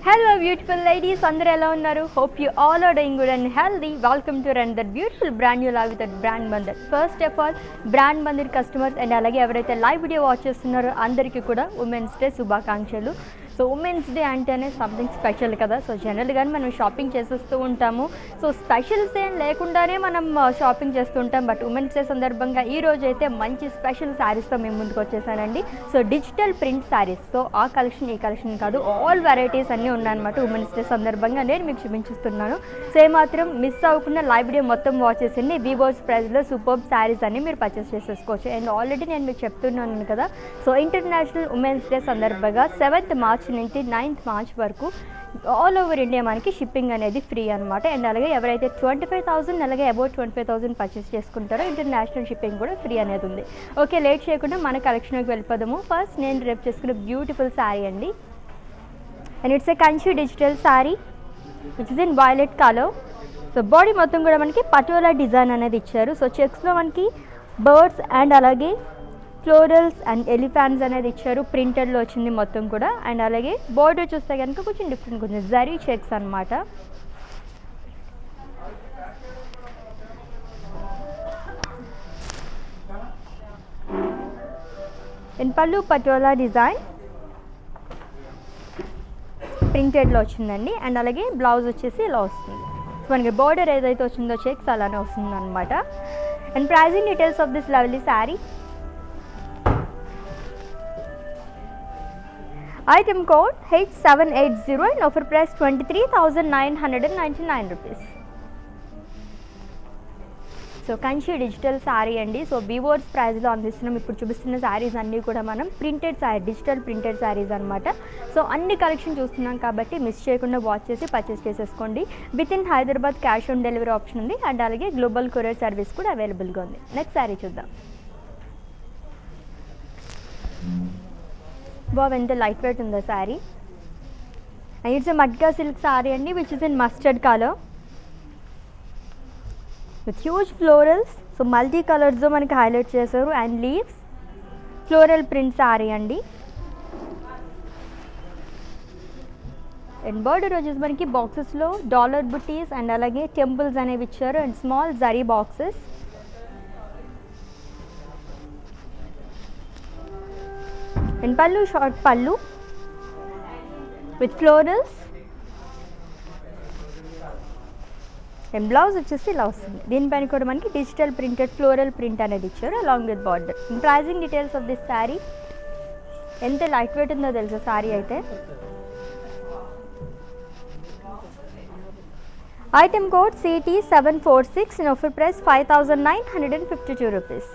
Hello beautiful ladies, అందరూ ఎలా ఉన్నారు? Hope you all are doing good and healthy. Welcome to another beautiful brand new live with brand Mandir. First of all, brand Mandir customers and అలాగే ఎవరైతే live video watch చేస్తున్నారో అందరికీ కూడా women's day శుభాకాంక్షలు. So women's day అంటేనే something special కదా. So జనరల్గానే మనం shopping చేసేస్తూ ఉంటాము. సో స్పెషల్స్ ఏం లేకుండానే మనం షాపింగ్ చేస్తూ ఉంటాం. బట్ ఉమెన్స్ డే సందర్భంగా ఈరోజు అయితే మంచి స్పెషల్ శారీస్తో మేము ముందుకు వచ్చేసానండి. So digital print saris. So ఆ కలెక్షన్ ఈ కలెక్షన్ కాదు, ఆల్ వెరైటీస్ అన్నీ ఉన్నాయన్నమాట. ఉమెన్స్ డే సందర్భంగా నేను మీకు చూపించిస్తున్నాను. సో ఏమాత్రం మిస్ అవ్వకుండా లైవ్ వీడియో మొత్తం వాచ్ చేసింది. వివోస్ ప్రైస్లో సూపర్ శారీస్ అన్ని మీరు పర్చేస్ చేసేసుకోవచ్చు. అండ్ ఆల్రెడీ నేను మీకు చెప్తున్నాను కదా. సో ఇంటర్నేషనల్ ఉమెన్స్ డే సందర్భంగా 7th మార్చ్ నుంచి 9th మార్చ్ వరకు ఆల్ ఓవర్ ఇండియా మనకి షిప్పింగ్ అనేది ఫ్రీ అనమాట. అండ్ అలాగే ఎవరైతే 25,000 అలాగే అబౌట్ 25,000 పర్చేస్ చేసుకుంటారో ఇంటర్నేషనల్ షిప్పింగ్ కూడా ఫ్రీ అనేది ఉంది. ఓకే, లేట్ చేయకుండా మన కలెక్షన్కి వెళ్ళిపోదాము. ఫస్ట్ నేను రేపు చేసుకున్న బ్యూటిఫుల్ శారీ అండి. And it's a Kanchi digital sari which is in violet colour. So body మొత్తం కూడా మనకి పటోలా డిజైన్ అనేది ఇచ్చారు. సో చెక్స్లో మనకి బర్డ్స్ అండ్ అలాగే ఫ్లోరల్స్ అండ్ ఎలిఫాంట్స్ అనేది ఇచ్చారు. ప్రింటెడ్లో వచ్చింది మొత్తం కూడా. అండ్ అలాగే బోర్డర్ చూస్తే కనుక కొంచెం డిఫరెంట్, కొంచెం జరీ చెక్స్ అనమాట. అండ్ పళ్ళు పటోలా డిజైన్ ప్రింటెడ్లో వచ్చిందండి. అండ్ అలాగే బ్లౌజ్ వచ్చేసి ఇలా వస్తుంది. సో మనకి బోర్డర్ ఏదైతే వచ్చిందో చెక్స్ అలానే వస్తుంది అనమాట. And pricing details of this lovely sari. Item code H780 and offer price 23,999 rupees. So Kanchi digital sari అండి. సో వివోస్ ప్రైస్లో అందిస్తున్నాం. ఇప్పుడు చూపిస్తున్న శారీస్ అన్నీ కూడా మనం printed sari, digital printed saris అనమాట. సో అన్ని కలెక్షన్ చూస్తున్నాం కాబట్టి మిస్ చేయకుండా వాచ్ చేసి పర్చేస్ చేసేసుకోండి. With in Hyderabad cash on delivery option ఉంది. అండ్ అలాగే గ్లోబల్ కొరియర్ సర్వీస్ కూడా అవైలబుల్గా ఉంది. నెక్స్ట్ శారీ చూద్దాం. బాగా ఎంత లైట్ వెయిట్ ఉందో శారీ. అండ్ ఇట్స్ మడ్గా సిల్క్ శారీ అండి which is in mustard colour with huge florals. So multi కలర్స్తో మనకి హైలైట్ చేశారు. And leaves floral print sari అండి. అండ్ బోర్డర్ వచ్చేసి మనకి బాక్సెస్లో డాలర్ బుటీస్ అండ్ అలాగే టెంపుల్స్ అనేవి ఇచ్చారు. And small zari boxes. And pallu short pallu with florals. And blouse వచ్చేసి ఇలా వస్తుంది. దీనిపైన కూడా మనకి డిజిటల్ ప్రింటెడ్ ఫ్లోరల్ ప్రింట్ అనేది ఇచ్చారు along with border. Pricing details of this sari. ఎంత లైట్ వెయిట్ ఉందో తెలుసా శారీ అయితే. Item code CT746 and offer price 5,952 rupees.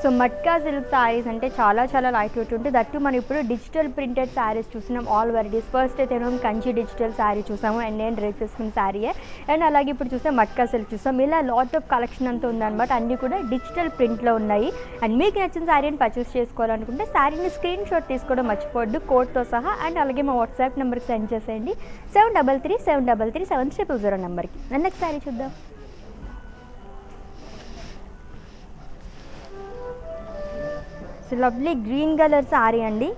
So matka silk saris అంటే చాలా చాలా లైట్ వెయిట్ ఉంటుంది. దట్టు మనం ఇప్పుడు డిజిటల్ ప్రింటెడ్ శారీస్ చూసినాం, ఆల్ వెరైటీస్. ఫస్ట్ అయితే మనం కంచి డిజిటల్ శారీ చూసాము అండ్ నేను రేట్ చేసుకున్న శారీయే. అండ్ అలాగే ఇప్పుడు చూస్తే మట్కా సిల్క్ చూస్తాం. ఇలా లాట్ ఆఫ్ కలెక్షన్ అంతా ఉందన్నమాట. అన్నీ కూడా డిజిటల్ ప్రింట్లో ఉన్నాయి. అండ్ మీకు నచ్చిన శారీని పర్చేస్ చేసుకోవాలనుకుంటే శారీని స్క్రీన్ షాట్ తీసుకోవడం మర్చిపోవద్దు కోడ్తో సహా. అండ్ అలాగే మా వాట్సాప్ నెంబర్కి సెండ్ చేసేయండి 7337337000 నెంబర్కి. నెక్స్ట్ శారీ చూద్దాం. So lovely green colour sari అండి.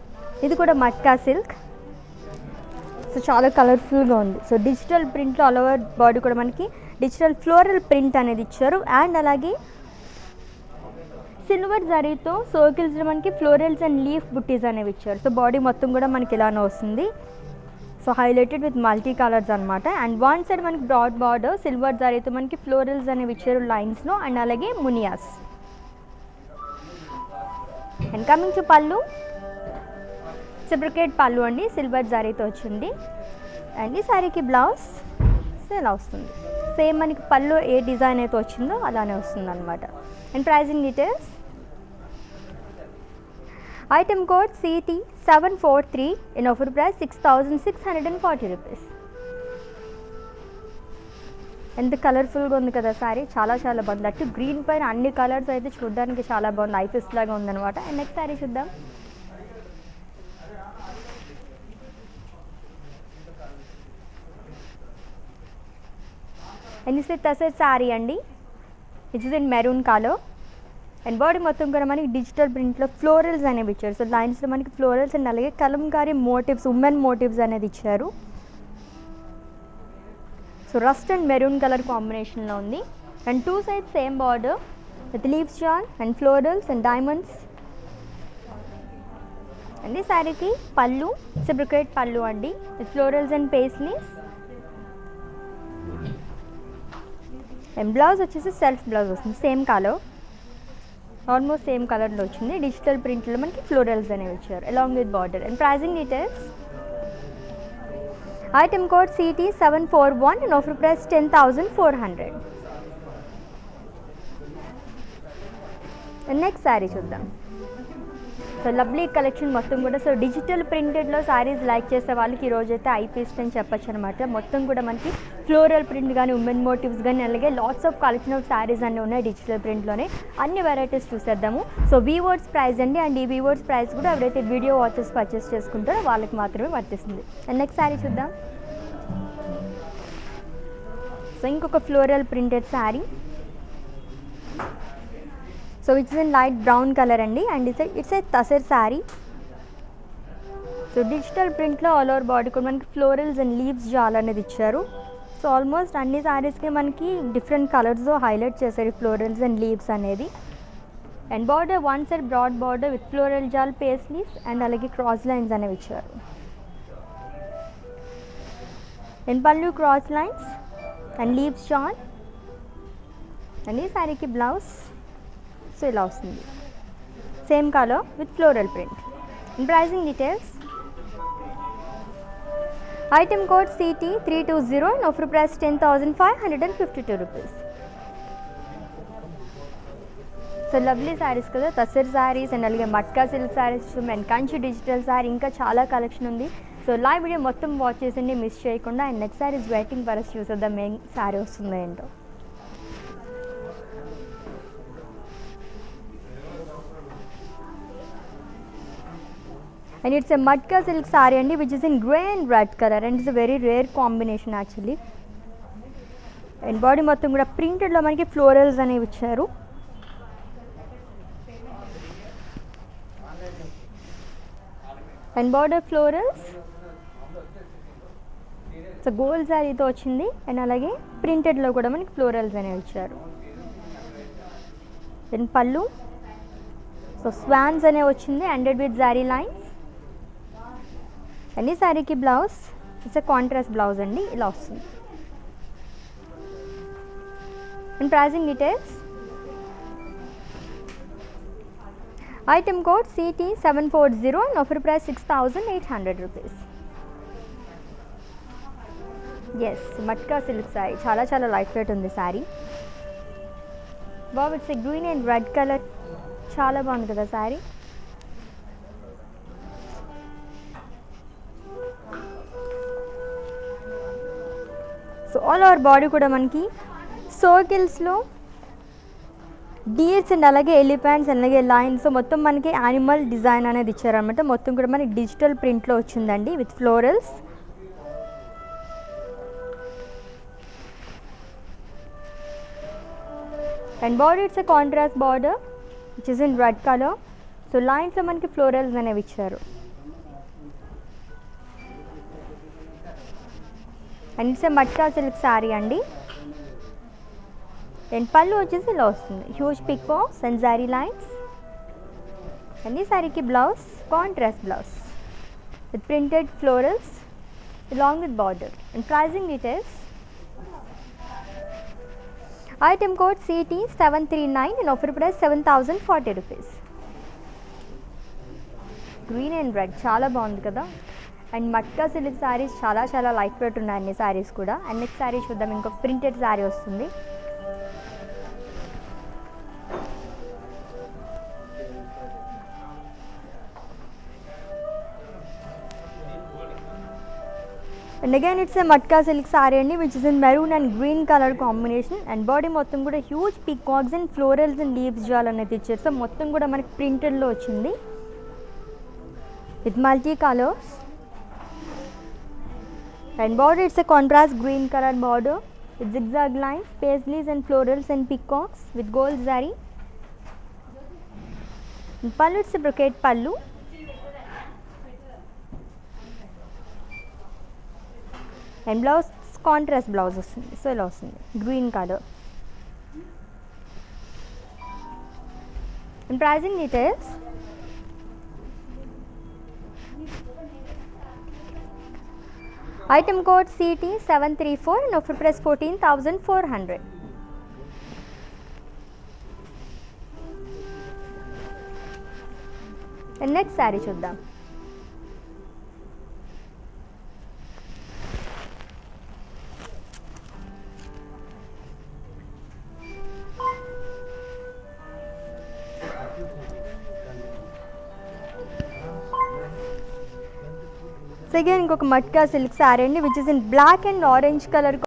ఇది కూడా మట్కా సిల్క్. సో చాలా కలర్ఫుల్గా ఉంది. సో డిజిటల్ ప్రింట్లో ఆల్ ఓవర్ బాడీ కూడా మనకి డిజిటల్ ఫ్లోరల్ ప్రింట్ అనేది ఇచ్చారు. అండ్ అలాగే సిల్వర్ జరీతో సర్కిల్స్లో మనకి ఫ్లోరల్స్ అండ్ లీఫ్ బుట్టీస్ అనేవి ఇచ్చారు. సో బాడీ మొత్తం కూడా మనకి ఇలానే వస్తుంది. So highlighted with multi colours అనమాట. అండ్ వన్ సైడ్ మనకి బ్రాడ్ బార్డర్ సిల్వర్ జరీతో మనకి ఫ్లోరల్స్ అనేవి ఇచ్చారు లైన్స్లో. అండ్ అలాగే మునియాస్. అండ్ కమింగ్ టు పళ్ళు, సెపరేట్ పళ్ళు అండి, సిల్వర్ జరీతో వచ్చింది. అండ్ ఈ శారీకి బ్లౌజ్ ఇలా వస్తుంది. సేమ్ మనకి పళ్ళు ఏ డిజైన్ అయితే వచ్చిందో అలానే వస్తుంది అనమాట. And pricing details. Item code CT743 in offer price 6,640 rupees. ఎంత కలర్ఫుల్గా ఉంది కదా శారీ. చాలా చాలా బాగుంది. అటు గ్రీన్ పైన అన్ని కలర్స్ అయితే చూడడానికి చాలా బాగుంది. ఐఫిస్ లాగా ఉందన్నమాట. అండ్ నెక్స్ట్ శారీ చూద్దాం. అండ్ ఇది తసర్ శారీ అండి. It is in maroon colour. And body మొత్తం కూడా మనకి డిజిటల్ ప్రింట్లో ఫ్లోరల్స్ అనేవి ఇచ్చారు. సో లైన్స్లో మనకి ఫ్లోరల్స్ అండ్ అలాగే కలంకారీ మోటివ్స్, ఉమెన్ మోటివ్స్ అనేది ఇచ్చారు. So rust and maroon colour కాంబినేషన్లో ఉంది. And 2 sides same border with leaves జాన్ and florals and diamonds. And ఈ శారీకి పళ్ళు బ్రొకేట్ పళ్ళు అండి with florals and paisleys. And blouse వచ్చేసి సెల్ఫ్ బ్లౌజ్ వస్తుంది, సేమ్ కలర్, ఆల్మోస్ట్ సేమ్ కలర్లో వచ్చింది. డిజిటల్ ప్రింట్లో మనకి ఫ్లోరల్స్ అనేవి ఇచ్చారు along with border. And pricing details, item code CT741 and offer price 10,400. And next sari చూద్దాం. సో లవ్లీ కలెక్షన్ మొత్తం కూడా. సో డిజిటల్ ప్రింటెడ్లో శారీస్ లైక్ చేసే వాళ్ళకి ఈరోజు అయితే ఐపీస్ట్ అని చెప్పచ్చు అనమాట. మొత్తం కూడా మనకి ఫ్లోరల్ ప్రింట్ కానీ, ఉమెన్ మోటివ్స్ కానీ, అలాగే lots of collection of saris అన్నీ ఉన్నాయి డిజిటల్ ప్రింట్లోనే. అన్ని వెరైటీస్ చూసేద్దాము. సో వీవర్స్ ప్రైస్ అండి. అండ్ ఈ వీవర్స్ ప్రైస్ కూడా ఎవరైతే వీడియో వాచెస్ పర్చేస్ చేసుకుంటారో వాళ్ళకి మాత్రమే వర్తిస్తుంది. అండ్ నెక్స్ట్ శారీ చూద్దాం. సో ఇంకొక floral printed sari. So it's in light brown colour అండి. And it's a tussar sari. So digital ప్రింట్లో ఆల్ ఓవర్ బాడీ కూడా మనకి ఫ్లోరల్స్ అండ్ లీవ్స్ జాల్ అనేది ఇచ్చారు. సో ఆల్మోస్ట్ అన్ని శారీస్కి మనకి డిఫరెంట్ కలర్స్తో హైలైట్ చేశారు ఫ్లోరల్స్ అండ్ లీవ్స్ అనేది. And border one side broad border with floral jaal paisleys and అలాగే క్రాస్ లైన్స్ అనేవి ఇచ్చారు. And pallu cross lines and leaves jaal. And ఈ శారీకి బ్లౌజ్ సో ఇలా వస్తుంది, same colour with floral print. And pricing details, item code CT320 and offer price 10,552 rupees. So lovely saris కదా, tussar saris and అలాగే matka silk saris and Kanchi digital sari, ఇంకా చాలా కలెక్షన్ ఉంది. సో లైవ్ వీడియో మొత్తం వాచ్ చేసిండి మిస్ చేయకుండా. And next saris waiting for us చూసేద్దాం ఏం శారీ వస్తుందో ఏంటో. And it's a matka silk saree andi which is in grey and red color, and it's a very rare combination actually. And body మొత్తం కూడా printed లో మనకి florals అనేవి ఇచ్చారు. And border florals so gold శారీతో వచ్చింది. అండ్ అలాగే ప్రింటెడ్లో కూడా మనకి ఫ్లోరల్స్ అనేవి ఇచ్చారు. దెన్ పళ్ళు సో స్వాన్స్ అనేవి వచ్చింది ended with zari lines. And ఈ శారీకి blouse it's a contrast blouse అండి, ఇలా వస్తుంది. And pricing details, item code CT740 and offer price 6,800 rupees. Yes matka silk sari, చాలా చాలా లైట్ వెయిట్ ఉంది శారీ. బాబు it's a green and red colour, చాలా బాగుంది కదా sari. So all over body కూడా మనకి సర్కిల్స్లో డీర్స్ అండ్ అలాగే ఎలిఫెంట్స్ అండ్ అలాగే లైన్స్ మొత్తం మనకి యానిమల్ డిజైన్ అనేది ఇచ్చారనమాట. మొత్తం కూడా మనకి డిజిటల్ ప్రింట్లో వచ్చిందండి with florals. And border it's a contrast border which is in red colour. So లైన్స్లో మనకి ఫ్లోరల్స్ అనేవి ఇచ్చారు. And it's a matka silk sari అండి. అండ్ పళ్ళు వచ్చేసి ఇలా వస్తుంది, huge peacocks and zari lines. And ఈ శారీకి blouse contrast blouse with printed florals along with border. And pricing details, item code CT739 and offer price 7,040 rupees. Green and red చాలా బాగుంది కదా. And matka silk saris చాలా చాలా లైట్ వెయిట్ ఉన్నాయి అన్ని శారీస్ కూడా. అండ్ నెక్స్ట్ శారీ చూద్దాం, ఇంకొక ప్రింటెడ్ శారీ వస్తుంది. And again it's a matka silk sari అండి which is in maroon and green colour combination. And body మొత్తం కూడా huge peacocks and florals and leaves jaal అనేది ఇచ్చారు. సో మొత్తం కూడా మనకి ప్రింటెడ్లో వచ్చింది with multi colours. And border it's a contrast green colour border with zigzag lines, paisleys and florals and peacocks with gold zari. పళ్ళు ఇట్స్ బ్రొకేట్ పళ్ళు. And blouse contrast blouse వస్తుంది. సో ఇలా వస్తుంది green colour. And pricing details. Item code CT734 and offer price 14,400. And next saree చూద్దాం. So again ఇంకొక matka silk sari అండి, which is in black and orange colour.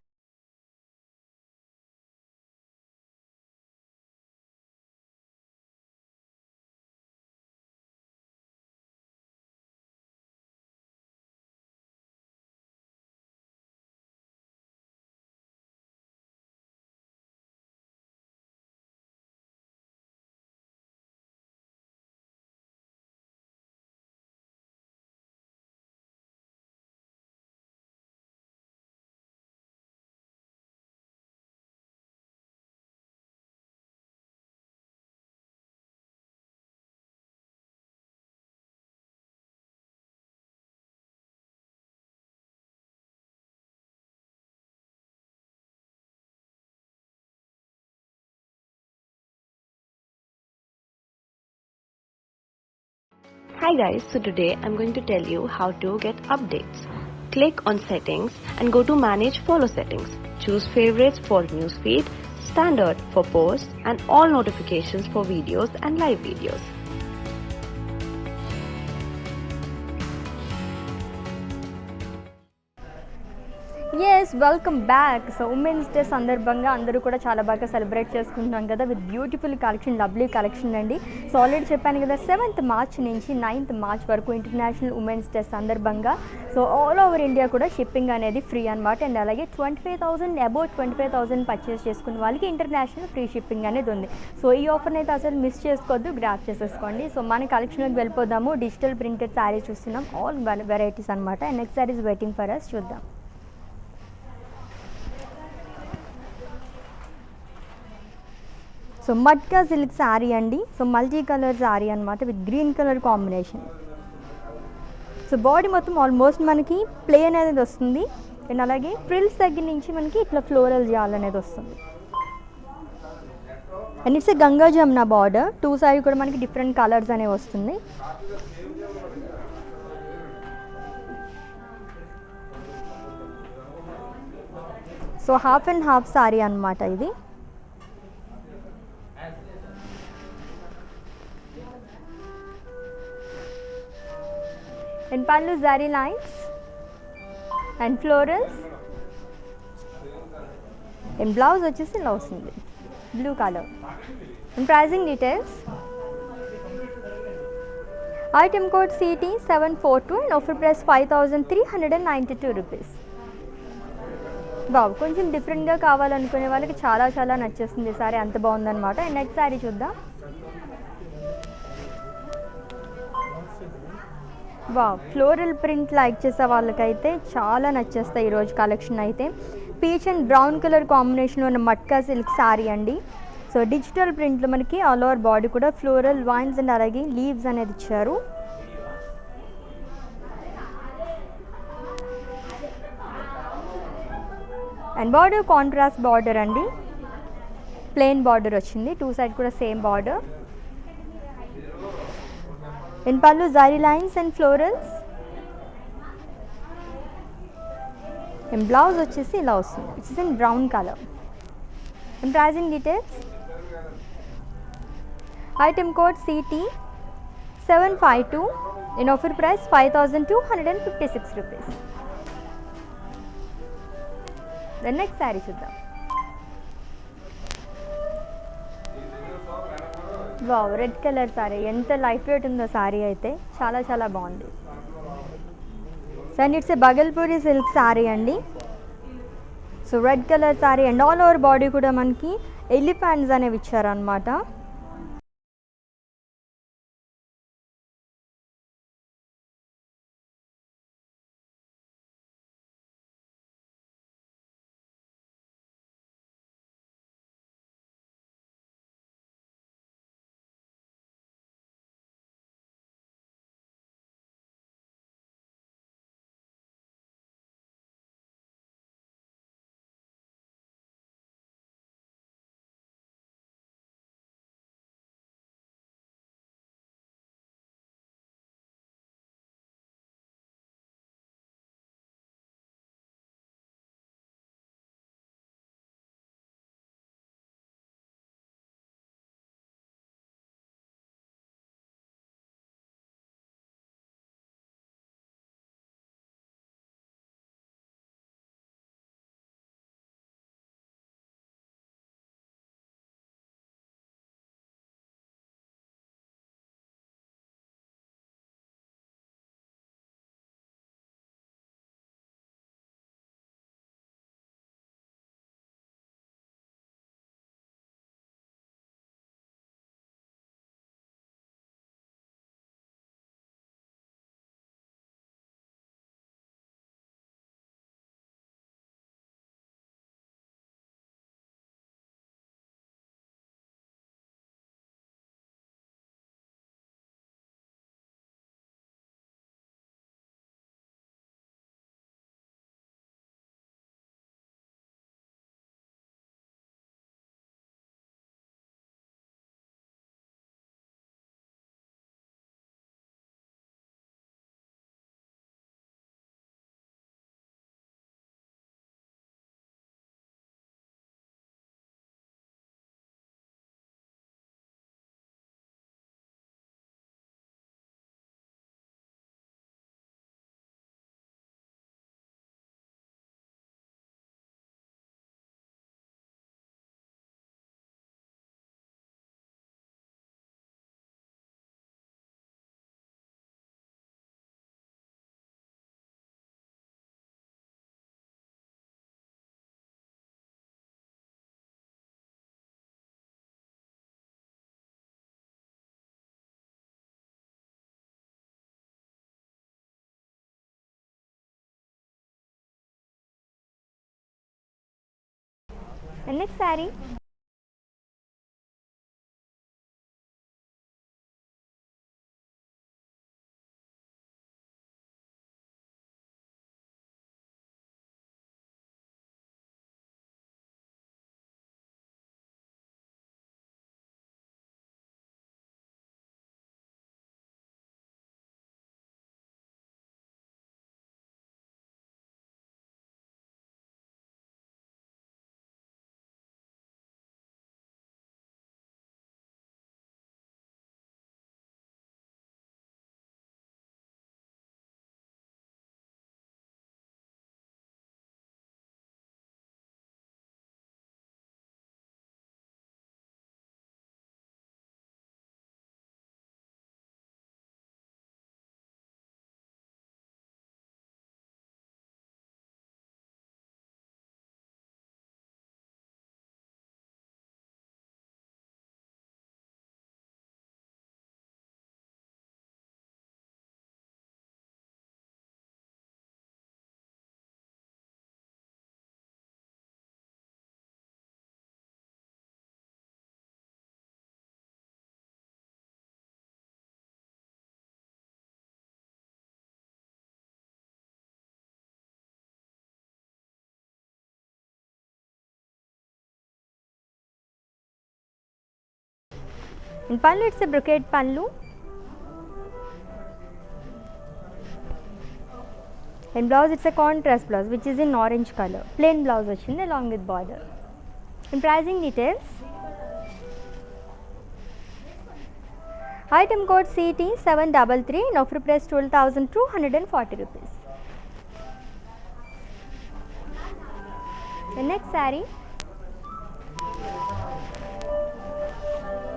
Hi guys, so today I'm going to tell you how to get updates. Click on settings and go to manage follow settings. Choose favorites for newsfeed, standard for posts and all notifications for videos and live videos. Yes welcome back. So women's day సందర్భంగా అందరూ కూడా చాలా బాగా celebrate చేసుకుంటున్నాం కదా with beautiful collection, lovely collection అండి. So already చెప్పాను కదా 7th March నుంచి 9th March వరకు ఇంటర్నేషనల్ ఉమెన్స్ డే సందర్భంగా సో ఆల్ ఓవర్ ఇండియా కూడా షిప్పింగ్ అనేది ఫ్రీ అనమాట. అండ్ అలాగే 25,000 అబౌట్ 25,000 పర్చేస్ చేసుకున్న వాళ్ళకి ఇంటర్నేషనల్ ఫ్రీ షిప్పింగ్ అనేది ఉంది. సో ఈ ఆఫర్ని అయితే అసలు మిస్ చేసుకోవద్దు, గ్రాప్ చేసేసుకోండి. సో మన కలెక్షన్లోకి వెళ్ళిపోదాము. డిజిటల్ ప్రింటెడ్ శారీస్ చూస్తున్నాం, ఆల్ వెరైటీస్ అనమాట. And next saris waiting for us. చూద్దాం. సో మట్కా సిల్క్ శారీ అండి. సో మల్టీ కలర్ శారీ అనమాట with green colour combination. So body మొత్తం ఆల్మోస్ట్ మనకి ప్లేన్ అనేది వస్తుంది. అండ్ అలాగే ఫ్రిల్స్ దగ్గర నుంచి మనకి ఇట్లా ఫ్లోరల్ జాల్ అనేది వస్తుంది. And it's Ganga Jamuna border. 2 side కూడా మనకి డిఫరెంట్ కలర్స్ అనేవి వస్తుంది. So half and half sari అనమాట ఇది. And pallu zari lines and florals. And blouse వచ్చేసి ఇలా వస్తుంది blue colour. And pricing details. Item code CT742 and offer price 5,392 rupees. బాబు కొంచెం డిఫరెంట్గా కావాలనుకునే వాళ్ళకి చాలా చాలా నచ్చేస్తుంది ఈ సారీ, అంత బాగుందన్నమాట. అండ్ నెక్స్ట్ సారీ చూద్దాం. వావ్, ఫ్లోరల్ ప్రింట్ లైక్ చేసే వాళ్ళకైతే చాలా నచ్చేస్తాయి ఈరోజు కలెక్షన్ అయితే. పీచ్ అండ్ బ్రౌన్ కలర్ కాంబినేషన్లో ఉన్న మట్కా సిల్క్ శారీ అండి. సో డిజిటల్ ప్రింట్లో మనకి ఆల్ ఓవర్ బాడీ కూడా ఫ్లోరల్ వైన్స్ అండ్ అలాగే లీవ్స్ అనేది ఇచ్చారు. అండ్ బార్డర్ కాంట్రాస్ట్ బార్డర్ అండి, ప్లెయిన్ బార్డర్ వచ్చింది. 2 సైడ్ కూడా same border. In pallu zari lines and florals. In blouse వచ్చేసి ఇలా వస్తుంది, which is in brown color. In pricing details. Item code CT752. In offer price 5,256 rupees. The next saree చూద్దాం. Wow, red colour sari. ఎంత light weight ఉందో సారీ అయితే, చాలా చాలా బాగుంది. And it's a Bhagalpuri silk sari అండి. So red colour sari and all over body కూడా మనకి ఎలిఫెంట్స్ అనేవి ఇచ్చారనమాట. And next saree. In pallu, it's a brocade pallu. In blouse, it's a contrast blouse which is in orange color. Plain blouse vachindi along with border. In pricing details, item code CT733 and offer price 12,240 rupees. The next saree.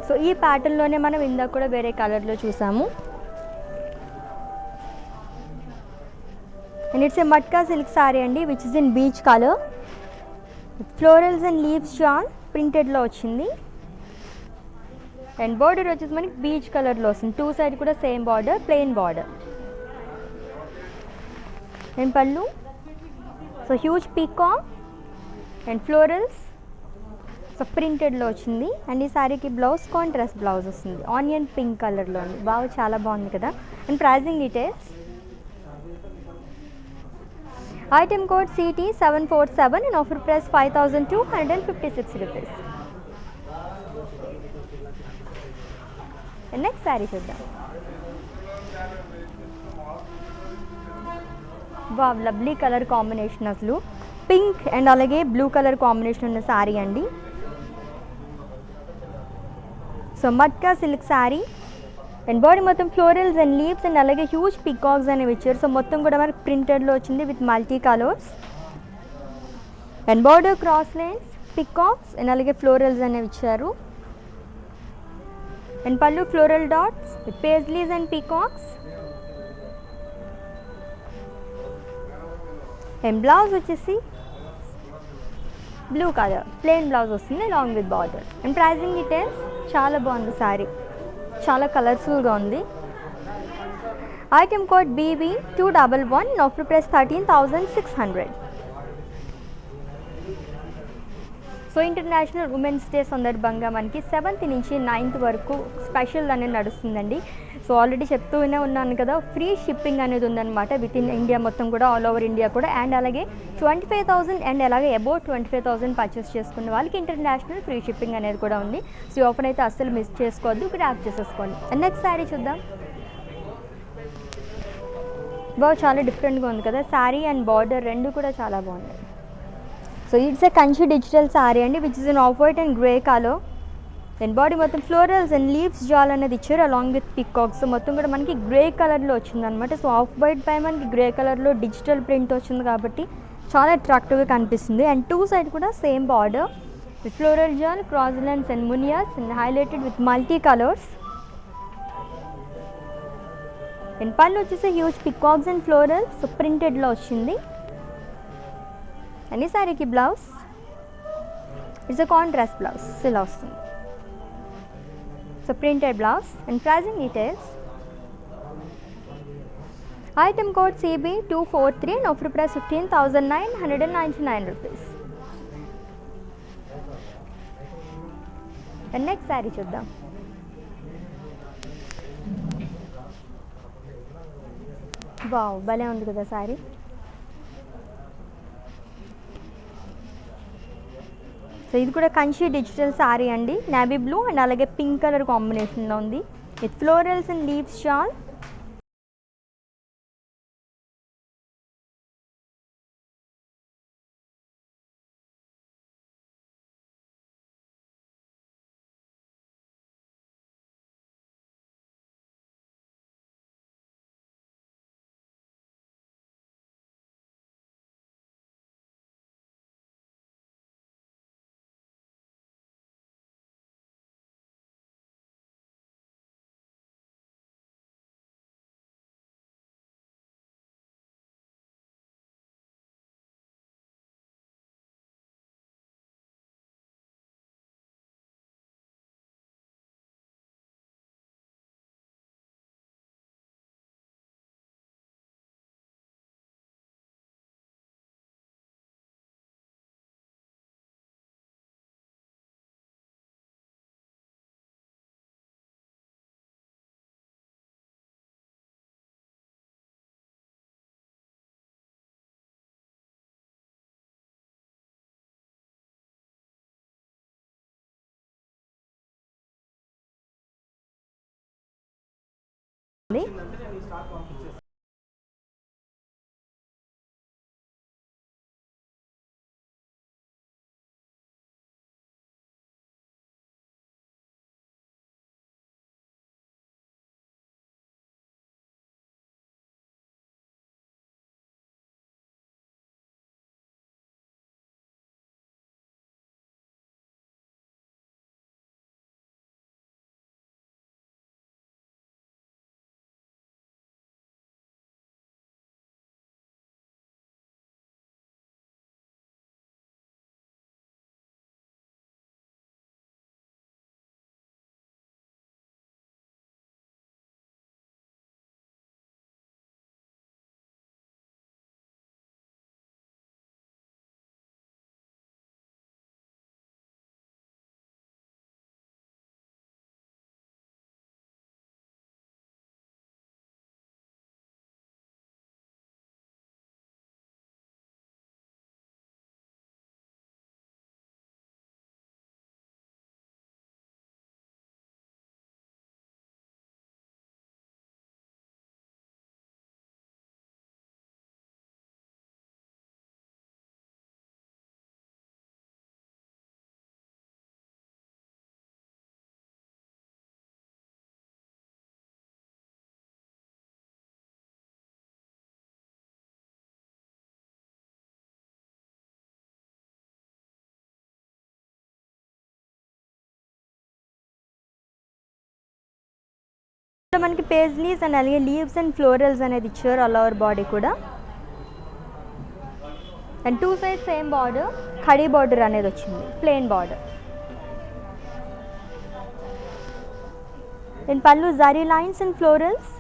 So ఈ ప్యాటర్న్లోనే మనం ఇందాక కూడా వేరే కలర్లో చూసాము. And it's a matka silk sari అండి which is in beige colour. Florals and leaves jaal ప్రింటెడ్లో వచ్చింది. అండ్ బార్డర్ వచ్చేసి మనకి బీచ్ కలర్లో వస్తుంది. టూ సైడ్ కూడా same border, plain border. And pallu so huge peacock and florals so ప్రింటెడ్లో వచ్చింది. అండ్ ఈ శారీకి బ్లౌజ్ కాంట్రాస్ట్ బ్లౌజ్ వస్తుంది ఆనియన్ పింక్ కలర్లో ఉంది. బాగా చాలా బాగుంది కదా. And pricing details, item code CT747 and offer price 5,256 rupees. Next sari చూద్దాం. Wow, lovely colour combination. అసలు పింక్ అండ్ అలాగే బ్లూ కలర్ కాంబినేషన్ ఉన్న శారీ అండి. So matka silk sari and body మొత్తం ఫ్లోరల్స్ అండ్ లీవ్స్ అండ్ అలాగే హ్యూజ్ పికాక్స్ అనేవి ఇచ్చారు. సో మొత్తం కూడా మనకి ప్రింటెడ్లో వచ్చింది with multi colours. And border cross lines, peacocks and అలాగే ఫ్లోరల్స్ అనేవి ఇచ్చారు. And pallu floral dots with paisleys and peacocks. And blouse వచ్చేసి బ్లూ కలర్ ప్లెయిన్ బ్లౌజ్ వస్తుంది along with border. And pricing details, చాలా బాగుంది శారీ, చాలా కలర్ఫుల్గా ఉంది. Item code BB211 offer price 13,600. So international women's day సందర్భంగా మనకి 7th నుంచి 9th వరకు స్పెషల్ అనేది నడుస్తుందండి. సో ఆల్రెడీ చెప్తూనే ఉన్నాను కదా, ఫ్రీ షిప్పింగ్ అనేది ఉందన్నమాట విత్ ఇన్ ఇండియా మొత్తం కూడా, ఆల్ ఓవర్ ఇండియా కూడా. అండ్ అలాగే 25,000 అండ్ అలాగే అబౌట్ 25,000 పర్చేస్ చేసుకున్న వాళ్ళకి ఇంటర్నేషనల్ ఫ్రీ షిప్పింగ్ అనేది కూడా ఉంది. సో ఈ ఆఫర్ అయితే అస్సలు మిస్ చేసుకోవద్దు, గ్రాప్ చేసేసుకోండి. అండ్ నెక్స్ట్ శారీ చూద్దాం. బాగా చాలా డిఫరెంట్గా ఉంది కదా శారీ. అండ్ బార్డర్ రెండు కూడా చాలా బాగున్నాయి. So it's a Kanchi digital sari అండి which is in off white and grey colour. And body మొత్తం ఫ్లోరల్స్ అండ్ లీవ్స్ జాల్ అనేది ఇచ్చారు అలాంగ్ విత్ పికాక్స్. మొత్తం కూడా మనకి గ్రే కలర్లో వచ్చిందనమాట. సో ఆఫ్ వైట్ పై మనకి గ్రే కలర్లో డిజిటల్ ప్రింట్ వచ్చింది కాబట్టి చాలా అట్రాక్టివ్గా కనిపిస్తుంది. అండ్ టూ సైడ్ కూడా same border with floral jaal, cross lines and మునియాస్ and highlighted with multi colours. And pallu వచ్చేసి హ్యూజ్ పికాక్స్ అండ్ ఫ్లోరల్స్ ప్రింటెడ్లో వచ్చింది. అండ్ ఈ శారీకి blouse it's a contrast blouse ఇలా వస్తుంది. So printed blouse. And pricing details, item code CB243 and offer price 15,999 rupees. And next sari చూద్దాం. Wow, భలే ఉంది కదా శారీ. సో ఇది కూడా కంచి డిజిటల్ శారీ అండి, నేవీ బ్లూ అండ్ అలాగే పింక్ కలర్ కాంబినేషన్లో ఉంది with florals and leaves shawl. మనకి పేజ్లీస్ అండ్ అలాగే లీవ్స్ అండ్ ఫ్లోరల్స్ అనేది ఇచ్చారు ఆల్ ఓవర్ బాడీ కూడా. And two side same border, khadi border అనేది వచ్చింది, plain border. And pallu zari lines and florals.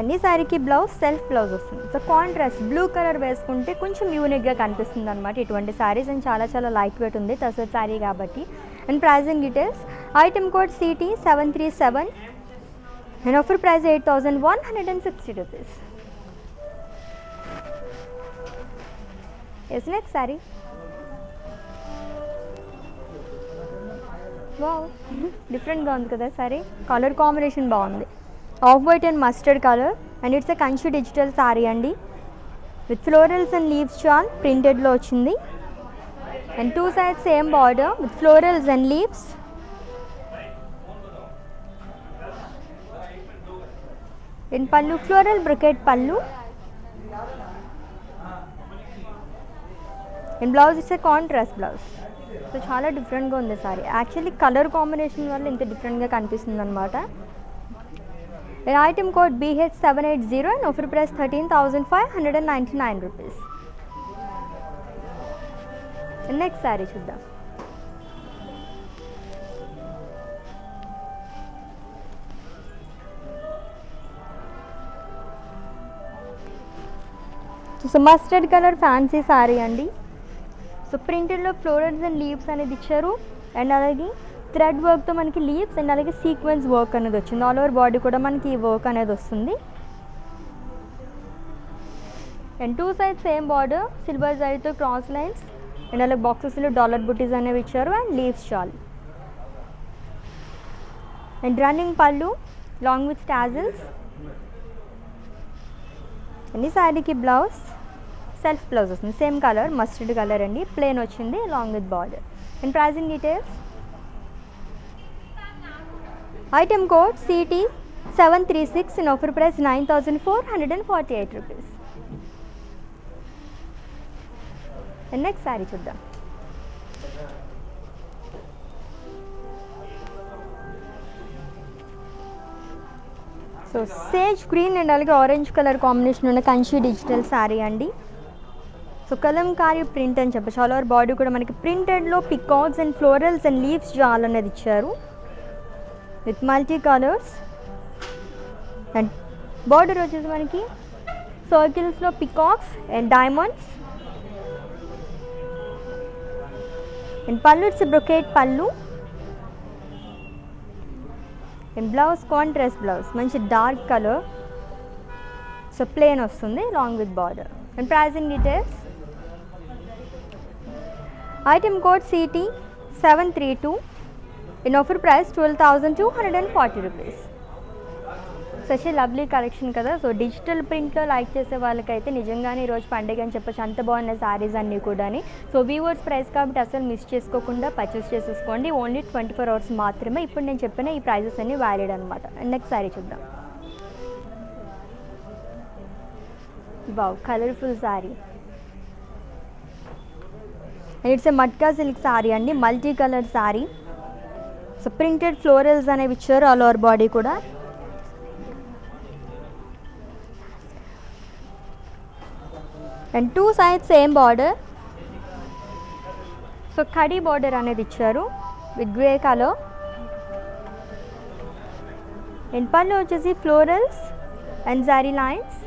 అన్ని శారీకి బ్లౌజ్ సెల్ఫ్ బ్లౌజ్ వస్తుంది. సో కాంట్రాస్ట్ బ్లూ కలర్ వేసుకుంటే కొంచెం యూనిక్గా కనిపిస్తుంది అనమాట ఇటువంటి శారీస్. అండ్ చాలా చాలా లైట్ వెయిట్ ఉంది, టసర్ శారీ కాబట్టి. And pricing details, item code CT 737 and offer price 8,160 rupees. Yes next sari. Wow, డిఫరెంట్గా ఉంది కదా శారీ. కలర్ కాంబినేషన్ బాగుంది, off white and mustard colour. And it's a Kanchi digital sari అండి with florals and leaves jaal ప్రింటెడ్లో వచ్చింది. And two sides same border with florals and leaves. In pallu floral brocade pallu. In blouse it's a contrast blouse. So చాలా డిఫరెంట్గా ఉంది sorry. Actually colour combination వల్ల ఇంత డిఫరెంట్గా కనిపిస్తుంది అనమాట. Item code BH 780 and offer price 13,599 rupees. Next sari చూద్దాం. So mustard colour fancy sari అండి. సో ప్రింటెడ్లో ఫ్లోరల్స్ అండ్ లీవ్స్ అనేది ఇచ్చారు అండ్ అలాగే థ్రెడ్ వర్క్తో మనకి లీవ్స్ అండ్ అలాగే సీక్వెన్స్ వర్క్ అనేది వచ్చింది. ఆల్ ఓవర్ బాడీ కూడా మనకి ఈ వర్క్ అనేది వస్తుంది. And two sides same border silver జరీతో క్రాస్ లైన్స్ అండ్ అలాగే బాక్సెస్లో డాలర్ బుటీస్ అనేవి ఇచ్చారు and leaves shawl and running పళ్ళు లాంగ్ విత్ టాజిల్స్ అండ్ ఈ శారీకి బ్లౌజ్ సెల్ఫ్ బ్లౌజ్ వస్తుంది. సేమ్ కలర్ మస్టర్డ్ కలర్ అండి, ప్లెయిన్ వచ్చింది long with border. And pricing details item code CT 736 in offer price 9,448 rupees. And next sari చూద్దాం. So sage green and అలాగే orange colour combination ఉన్న Kanchi digital sari అండి. So Kalamkari print అని చెప్పచ్చు. All over body కూడా మనకి ప్రింటెడ్లో peacocks and florals and leaves jaal అనేది ఇచ్చారు with multi colours. And border వచ్చేసి మనకి సర్కిల్స్లో peacocks and diamonds and pallu it's brocade పళ్ళు అండ్ బ్లౌజ్ కాంట్రాస్ట్ బ్లౌజ్ మంచి డార్క్ కలర్. సో ప్లెయిన్ వస్తుంది long with border. And pricing details item code CT 732 in offer price 12,240 rupees. Such a lovely collection కదా. So digital ప్రింట్లో like చేసే వాళ్ళకైతే నిజంగానే ఈరోజు పండుగ అని చెప్పచ్చు, అంత బాగున్నాయి శారీస్ అన్నీ కూడా. సో వీవర్స్ ప్రైస్ కాబట్టి అసలు మిస్ చేసుకోకుండా పర్చేస్ చేసేసుకోండి. ఓన్లీ 24 hours మాత్రమే. ఇప్పుడు నేను చెప్పిన ఈ ప్రైజెస్ అన్నీ వ్యాలిడ్ అనమాట. నెక్స్ట్ శారీ చూద్దాం. Wow, colourful sari and it's a matka silk sari అండి, multi colour sari. So printed florals అనేవి ఇచ్చారు ఆల్ ఓవర్ బాడీ కూడా. And two sides same border. So కడీ బార్డర్ అనేది ఇచ్చారు with grey colour. And pallu వచ్చేసి florals and zari lines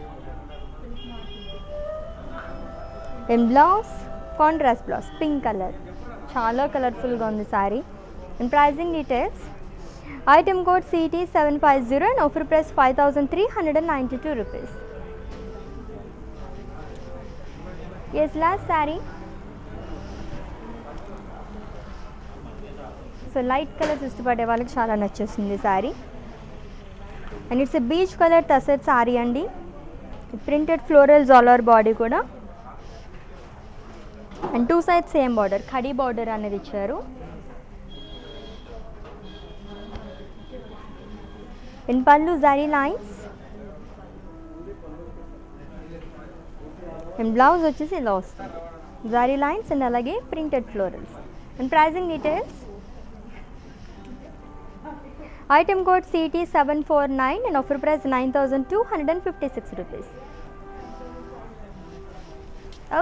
and blouse contrast blouse pink colour. చాలా కలర్ఫుల్గా ఉంది sari. And pricing details item code CT 750 and offer price 5,392 rupees. Yes last sari. So light colours ఇష్టపడే వాళ్ళకి చాలా నచ్చేస్తుంది sari. And it's a beige colour tussar sari అండి, printed florals all over body కూడా. And two sides same border, khadi border అనేది ఇచ్చారు. And pallu zari lines and blouse వచ్చేసి ఇలా వస్తుంది, జరీ లైన్స్ అండ్ అలాగే printed florals. And pricing details item code CT 749 and offer price 9,256 rupees.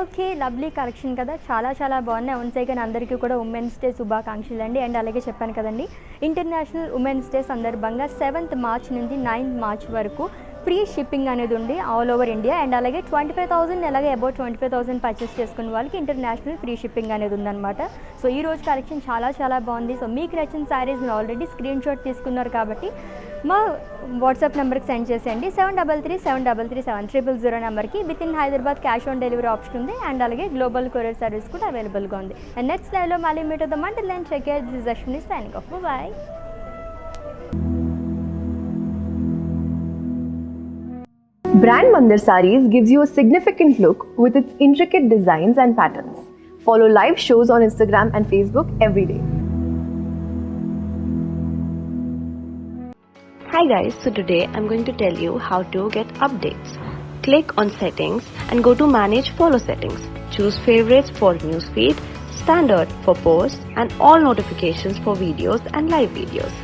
Okay, lovely collection కదా, చాలా చాలా బాగున్నాయి. వన్స్ అగైన్ అందరికీ కూడా ఉమెన్స్ డే శుభాకాంక్షలు అండి. అండ్ అలాగే చెప్పాను కదండి, ఇంటర్నేషనల్ ఉమెన్స్ డే సందర్భంగా 7th March నుంచి 9th March వరకు ఫ్రీ షిప్పింగ్ అనేది ఉంది ఆల్ ఓవర్ ఇండియా. అండ్ అలాగే 25,000 అలాగే అబౌట్ 25,000 పర్చేస్ చేసుకున్న వాళ్ళకి ఇంటర్నేషనల్ ఫ్రీ షిప్పింగ్ అనేది ఉందన్నమాట. సో ఈ రోజు కలెక్షన్ చాలా చాలా బాగుంది. సో మీకు నచ్చిన శారీస్ మీరు ఆల్రెడీ స్క్రీన్ షాట్ తీసుకున్నారు కాబట్టి మా వాట్సాప్ నెంబర్కి సెండ్ చేసేయండి. 7337337000 నెంబర్కి. With in Hyderabad cash on delivery option ఉంది. అండ్ అలాగే గ్లోబల్ కొరియర్ సర్వీస్ కూడా అవైలబుల్గా ఉంది. అండ్ నెక్స్ట్ లైవ్లో మళ్ళీ మీట్ అవుతాం. అంటే line check this Ashwini signing off. Bye. Brand Mandir Sarees gives you a significant look with its intricate designs and patterns. Follow live shows on Instagram and Facebook every day. Hi guys, so today I'm going to tell you how to get updates. Click on settings and go to manage follow settings. Choose favorites for newsfeed, standard for posts and all notifications for videos and live videos.